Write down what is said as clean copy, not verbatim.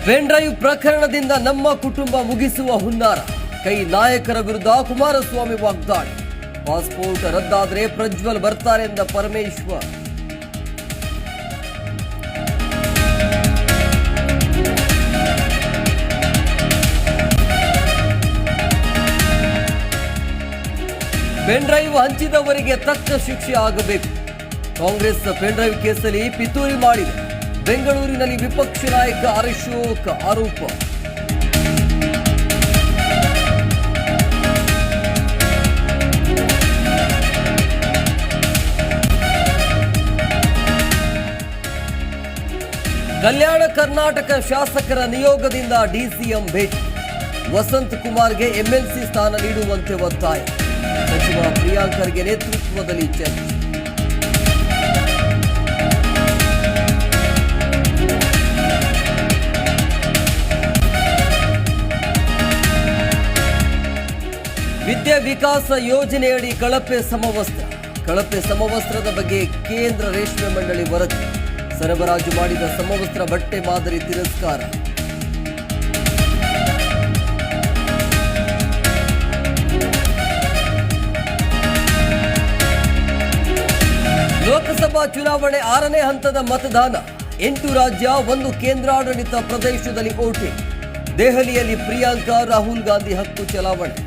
Pen drive ಪ್ರಕರಣದಿಂದ ನಮ್ಮ ಕುಟುಂಬ ಮುಗಿಸುವ ಹುನ್ನಾರ. ಕೈ ನಾಯಕರ ವಿರುದ್ಧ ಕುಮಾರಸ್ವಾಮಿ ವಾಗ್ದಾಳಿ. ಪಾಸ್ಪೋರ್ಟ್ ರದ್ದಾದರೆ ಪ್ರಜ್ವಲ್ ಬರ್ತಾರೆ ಎಂದ ಪರಮೇಶ್ವರ್. ಪೆನ್ ಡ್ರೈವ್ ಹಂಚಿದವರಿಗೆ ತಕ್ಕ ಶಿಕ್ಷೆ ಆಗಬೇಕು. ಕಾಂಗ್ರೆಸ್ ಪೆನ್ ಡ್ರೈವ್ ಕೇಸಲ್ಲಿ ಪಿತೂರಿ ಮಾಡಿದೆ. ಬೆಂಗಳೂರಿನಲ್ಲಿ ವಿಪಕ್ಷ ನಾಯಕ ಅಶೋಕ್ ಆರೋಪ. ಕಲ್ಯಾಣ ಕರ್ನಾಟಕ ಶಾಸಕರ ನಿಯೋಗದಿಂದ ಡಿಸಿಎಂ ಭೇಟಿ. ವಸಂತ್ ಕುಮಾರ್ಗೆ ಎಂಎಲ್ಸಿ ಸ್ಥಾನ ನೀಡುವಂತೆ ಒತ್ತಾಯ. ಸಚಿವ ಪ್ರಿಯಾಂಕ್ ಖರ್ಗೆ ನೇತೃತ್ವದಲ್ಲಿ ಚರ್ಚೆ. ವಿದ್ಯಾ ವಿಕಾಸ ಯೋಜನೆಯಡಿ ಕಳಪೆ ಸಮವಸ್ತ್ರ. ಕಳಪೆ ಸಮವಸ್ತ್ರದ ಬಗ್ಗೆ ಕೇಂದ್ರ ರೇಷ್ಮೆ ಮಂಡಳಿ ವರದಿ. ಸರಬರಾಜು ಮಾಡಿದ ಸಮವಸ್ತ್ರ ಬಟ್ಟೆ ಮಾದರಿ ತಿರಸ್ಕಾರ. ಲೋಕಸಭಾ ಚುನಾವಣೆ 6ನೇ ಹಂತದ ಮತದಾನ. 8 ರಾಜ್ಯ 1 ಕೇಂದ್ರಾಡಳಿತ ಪ್ರದೇಶದಲ್ಲಿ ವೋಟಿಂಗ್. ದೆಹಲಿಯಲ್ಲಿ ಪ್ರಿಯಾಂಕಾ ರಾಹುಲ್ ಗಾಂಧಿ ಹಕ್ಕು ಚಲಾವಣೆ.